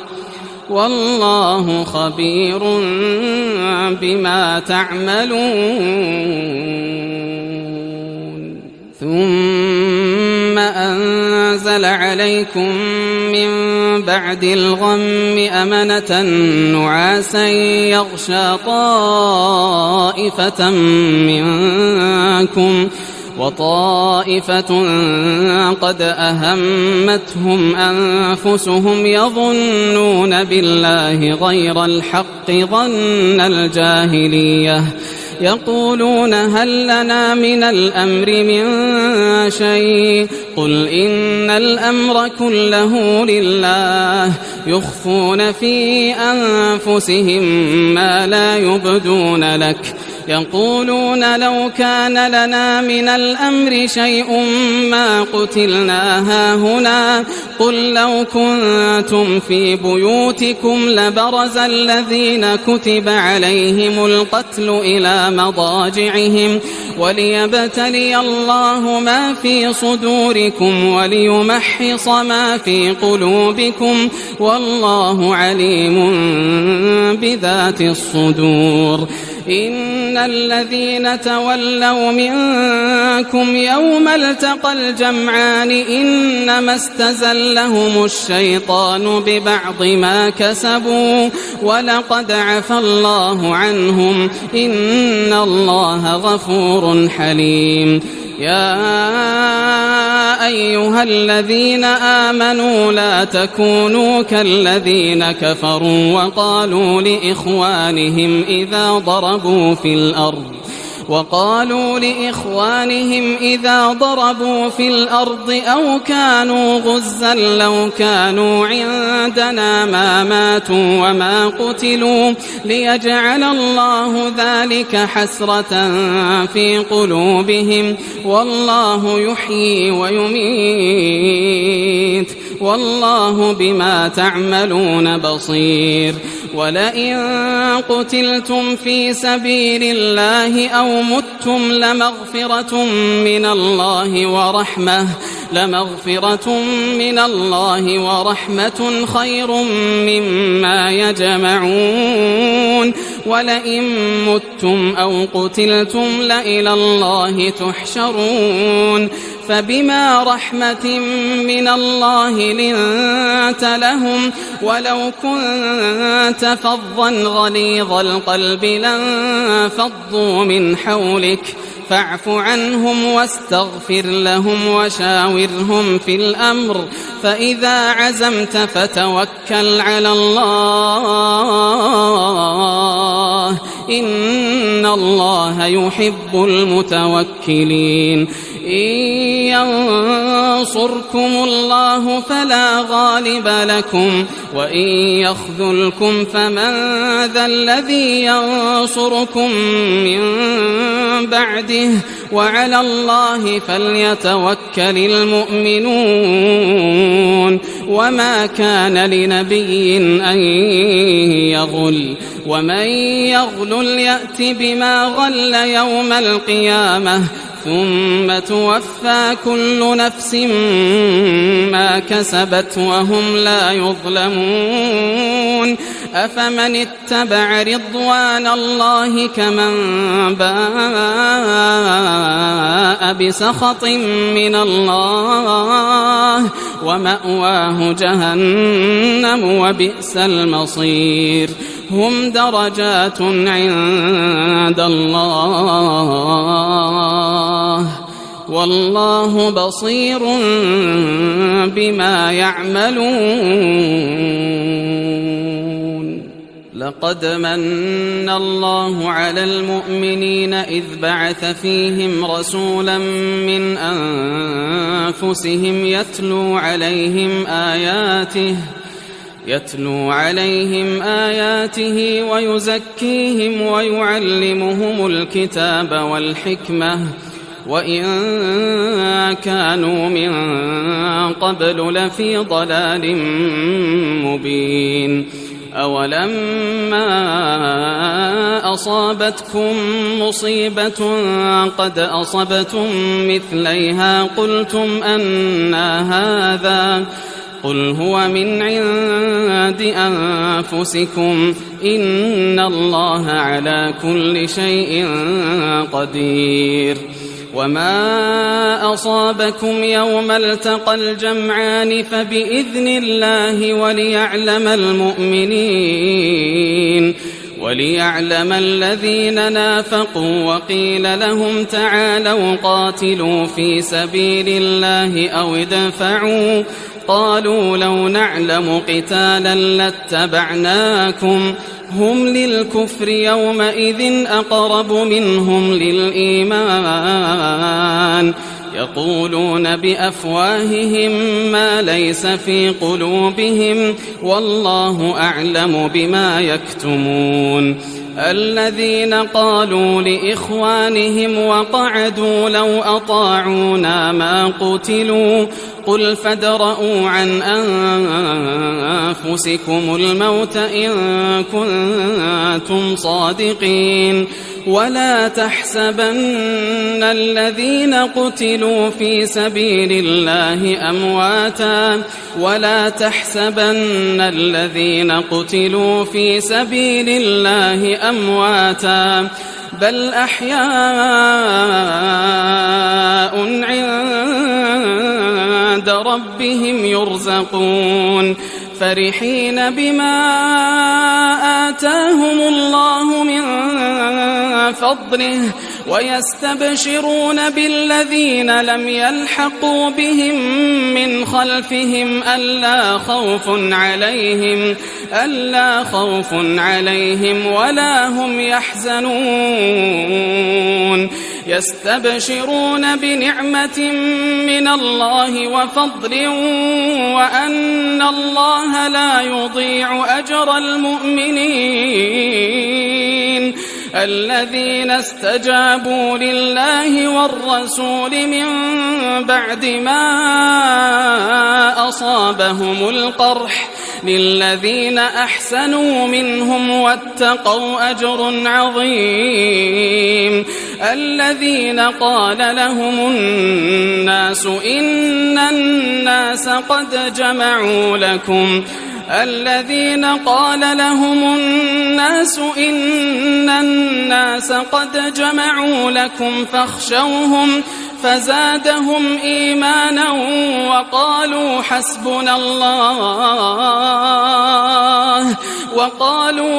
والله خبير بما تعملون ثم أنزل عليكم من بعد الغم أمنة نعاسا يغشى طائفة منكم وطائفة قد أهمتهم أنفسهم يظنون بالله غير الحق ظن الجاهلية يقولون هل لنا من الأمر من شيء قل إن الأمر كله لله يخفون في أنفسهم ما لا يبدون لك يقولون لو كان لنا من الأمر شيء ما قتلنا هاهنا قل لو كنتم في بيوتكم لبرز الذين كتب عليهم القتل إلى مضاجعهم وليبتلي الله ما في صدوركم وليمحص ما في قلوبكم والله عليم بذات الصدور إن الذين تولوا منكم يوم التقى الجمعان إنما استزلهم الشيطان ببعض ما كسبوا ولقد عفى الله عنهم إن الله غفور حليم يا أيها الذين آمنوا لا تكونوا كالذين كفروا وقالوا لإخوانهم إذا ضربوا في الأرض أو كانوا غزا لو كانوا عندنا ما ماتوا وما قتلوا ليجعل الله ذلك حسرة في قلوبهم والله يحيي ويميت والله بما تعملون بصير ولئن قتلتم في سبيل الله أو متم لمغفرة من الله ورحمة خير مما يجمعون ولئن متم أو قتلتم لإلى الله تحشرون فبما رحمة من الله لنت لهم ولو كنت فظا غليظ القلب لانفضوا من حولك فاعف عنهم واستغفر لهم وشاورهم في الأمر فإذا عزمت فتوكل على الله إن الله يحب المتوكلين إن ينصركم الله فلا غالب لكم وإن يخذلكم فمن ذا الذي ينصركم من بعده وعلى الله فليتوكل المؤمنون وما كان لنبي أن يغل ومن يغل يأت بما غل يوم القيامة ثم توفى كل نفس ما كسبت وهم لا يظلمون أفمن اتبع رضوان الله كمن باء بسخط من الله ومأواه جهنم وبئس المصير هم درجات عند الله والله بصير بما يعملون لقد من الله على المؤمنين إذ بعث فيهم رسولا من أنفسهم يتلو عليهم آياته ويزكيهم ويعلمهم الكتاب والحكمة وإن كانوا من قبل لفي ضلال مبين. أولما أصابتكم مصيبة قد أصبتم مثليها قلتم أنى هذا قل هو من عند أنفسكم إن الله على كل شيء قدير. وما أصابكم يوم التقى الجمعان فبإذن الله وليعلم الذين نافقوا وقيل لهم تعالوا قاتلوا في سبيل الله أو ادفعوا قالوا لو نعلم قتالا لاتبعناكم هم للكفر يومئذ أقرب منهم للإيمان يقولون بأفواههم ما ليس في قلوبهم والله أعلم بما يكتمون. الذين قالوا لإخوانهم وقعدوا لو أطاعونا ما قتلوا قل فادرءوا عن أنفسكم الموت إن كنتم صادقين ولا تحسبن الذين قتلوا في سبيل الله أمواتا بل أحياء عند ربهم يرزقون فرحين بما آتاهم الله من فضله ويستبشرون بالذين لم يلحقوا بهم من خلفهم ألا خوف عليهم ولا هم يحزنون يستبشرون بنعمة من الله وفضل وأن الله لا يضيع أجر المؤمنين الذين استجابوا لله والرسول من بعد ما أصابهم القرح للذين أحسنوا منهم واتقوا أجر عظيم. الذين قال لهم الناس إن الناس قد جمعوا لكم فاخشوهم فزادهم إيمانا وقالوا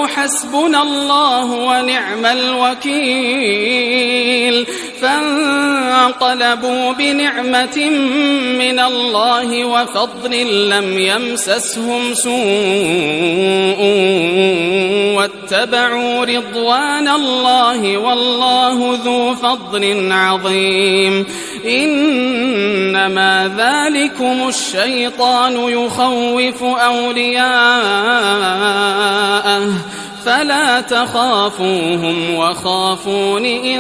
حسبنا الله ونعم الوكيل فانقلبوا بنعمة من الله وفضل لم يمسسهم سوء واتبعوا رضوان الله والله ذو فضل عظيم. إنما ذلكم الشيطان يخوف أولياءه فلا تخافوهم وخافون إن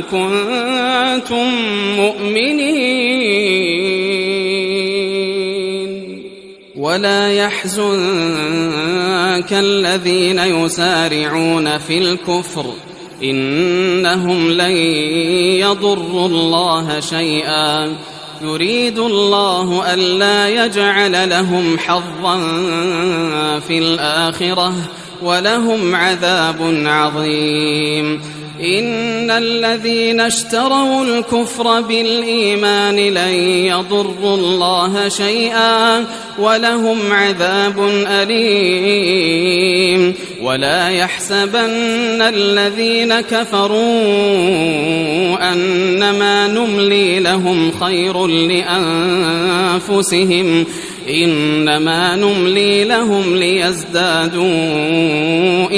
كنتم مؤمنين. ولا يحزنك الذين يسارعون في الكفر إنهم لن يضروا الله شيئا يريد الله ألا يجعل لهم حظا في الآخرة ولهم عذاب عظيم. إن الذين اشتروا الكفر بالإيمان لن يضروا الله شيئا ولهم عذاب أليم. ولا يحسبن الذين كفروا أنما نملي لهم خير لأنفسهم إنما نملي لهم ليزدادوا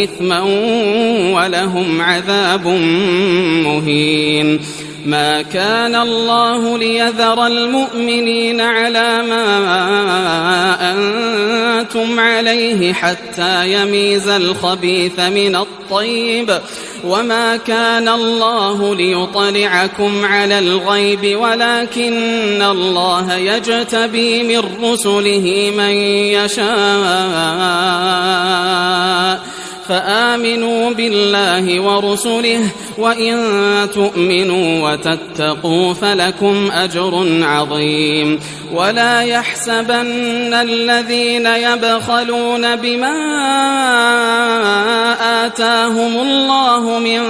إثما ولهم عذاب مهين. ما كان الله ليذر المؤمنين على ما أنتم عليه حتى يميز الخبيث من الطيب، وما كان الله ليطلعكم على الغيب ولكن الله يجتبي من رسله من يشاء، فآمنوا بالله ورسله وإن تؤمنوا وتتقوا فلكم أجر عظيم. ولا يحسبن الذين يبخلون بما آتاهم الله من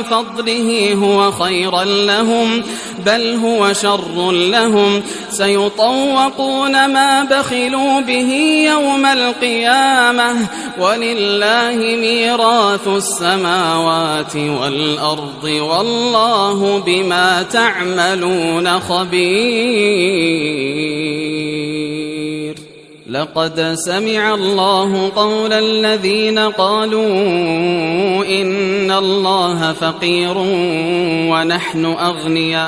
فضله هو خيرا لهم بل هو شر لهم، سيطوقون ما بخلوا به يوم القيامة ولله ميراث السماوات والأرض والله بما تعملون خبير. لقد سمع الله قول الذين قالوا إن الله فقير ونحن أغنياء،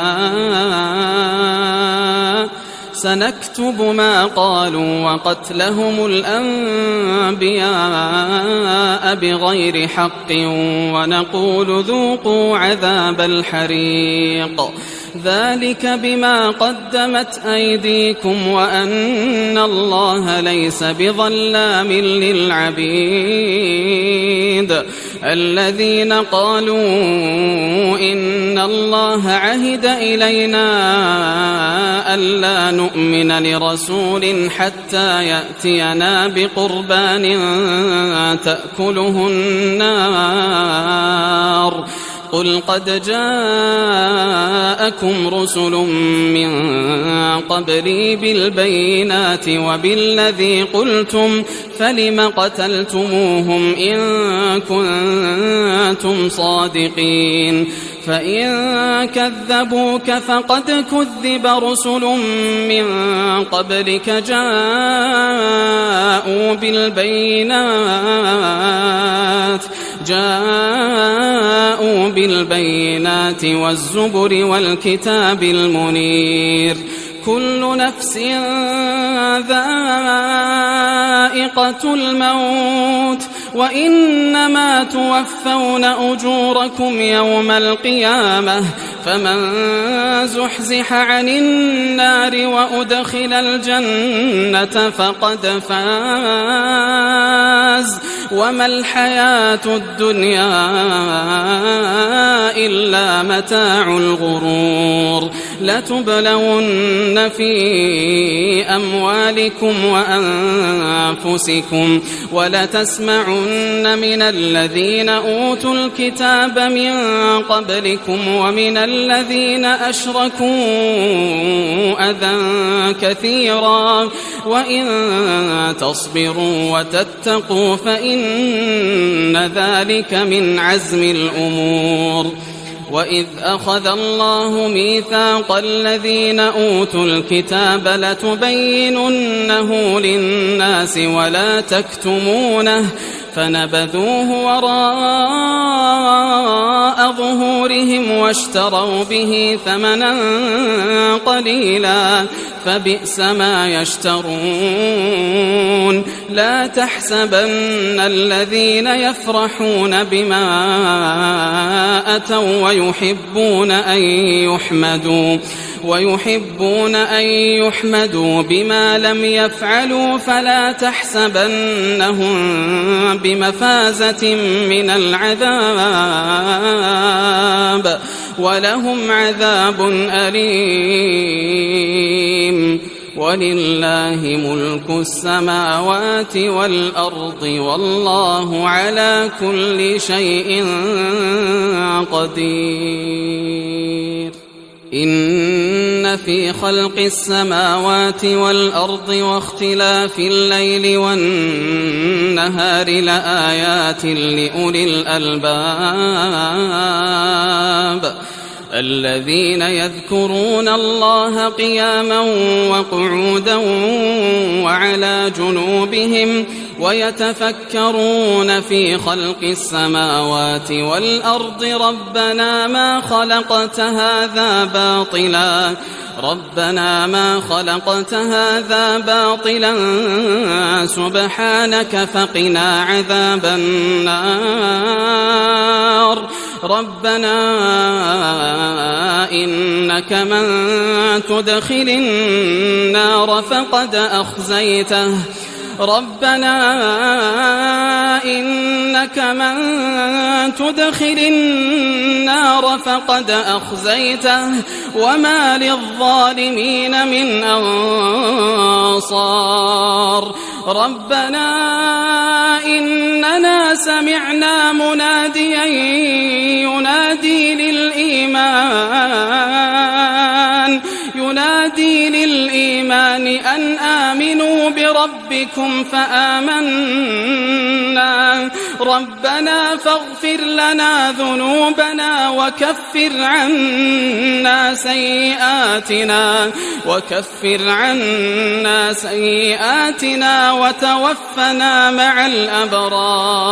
سنكتب ما قالوا وقتلهم الأنبياء بغير حق ونقول ذوقوا عذاب الحريق، ذلك بما قدمت أيديكم وأن الله ليس بظلام للعبيد. الذين قالوا إن الله عهد إلينا ألا نؤمن لرسول حتى يأتينا بقربان تأكله النار، قل قد جاءكم رسل من قبلي بالبينات وبالذي قلتم فلم قتلتموهم إن كنتم صادقين، فإن كذبوك فقد كذب رسل من قبلك جاءوا بالبينات والزبر والكتاب المنير. كل نفس ذائقة الموت وإنما توفون أجوركم يوم القيامة، فمن زحزح عن النار وأدخل الجنة فقد فاز، وما الحياة الدنيا إلا متاع الغرور. لتبلون في أموالكم وأنفسكم ولتسمعن من الذين أوتوا الكتاب من قبلكم ومن الذين أشركوا أذى كثيرا، وإن تصبروا وتتقوا فإن ذلك من عزم الأمور. وإذ أخذ الله ميثاق الذين أوتوا الكتاب لتبيننه للناس ولا تكتمونه فنبذوه وراء ظهورهم واشتروا به ثمنا قليلا فبئس ما يشترون. لا تحسبن الذين يفرحون بما أتوا ويحبون أن يحمدوا بما لم يفعلوا فلا تحسبنهم بمفازة من العذاب ولهم عذاب أليم. ولله ملك السماوات والأرض والله على كل شيء قدير. إن في خلق السماوات والأرض واختلاف الليل والنهار لآيات لأولي الألباب الذين يذكرون الله قياما وقعودا وعلى جنوبهم ويتفكرون في خلق السماوات والأرض ربنا ما خلقت هذا باطلا سبحانك فقنا عذاب النار ربنا إنك من تدخل النار فقد أخزيته وما للظالمين من أنصار ربنا إننا سمعنا مناديا ينادي للإيمان أن آمنوا بربكم فآمنا ربنا فاغفر لنا ذنوبنا وكفر عنا سيئاتنا وتوفنا مع الأبرار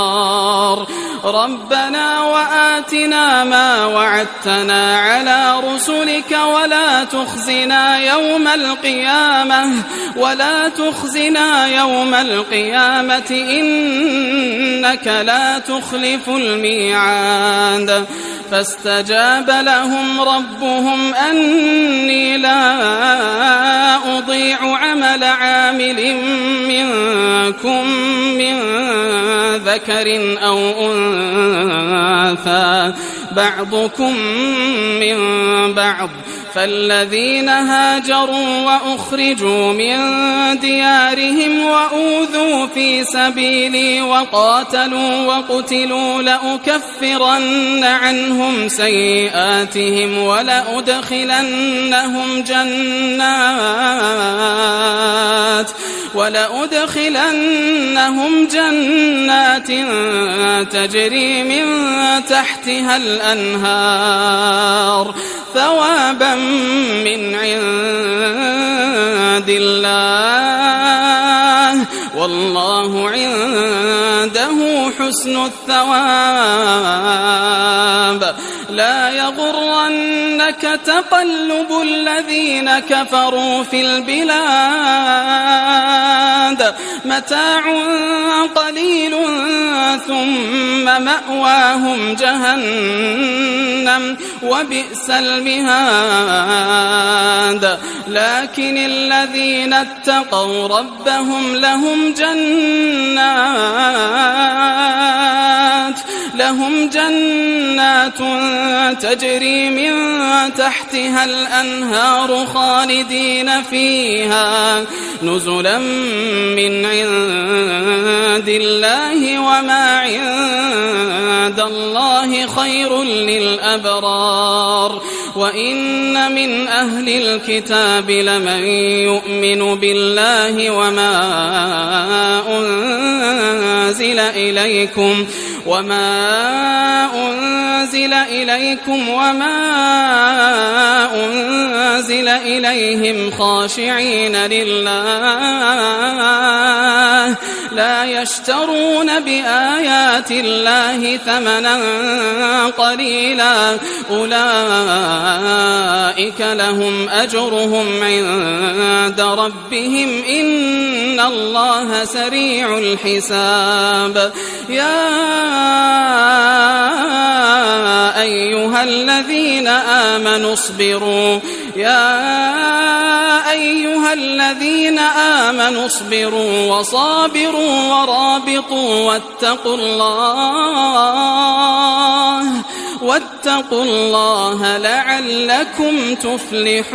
ربنا وآتنا ما وعدتنا على رسلك ولا تخزنا يوم القيامة إنك لا تخلف الميعاد فاستجاب لهم ربهم أني لا أضيع عمل عامل منكم من ذكر أو أنثى بعضكم من بعض فالذين هاجروا وأخرجوا من ديارهم وأوذوا في سبيلي وقاتلوا وقتلوا لأكفرن عنهم سيئاتهم ولأدخلنهم جنات تجري من تحتها الأنهار ثوابا من عند الله والله عنده حسن الثواب لا يغرنك تقلب الذين كفروا في البلاد متاع قليل ثم مأواهم جهنم وبئس المهاد لكن الذين اتقوا ربهم لهم جنات تجري من تحتها الأنهار خالدين فيها نزلا من عند الله وما عند الله خير للأبرار وإن من أهل الكتاب لمن يؤمن بالله وما أنزل إليكم وما أنزل إليهم خاشعين لله لا يشترون بآيات الله ثمنا قليلا أولئك لهم أجرهم عند ربهم إن الله سريع الحساب يا أيها الذين آمنوا اصبروا وصابروا ورابطوا واتقوا الله لعلكم تفلحون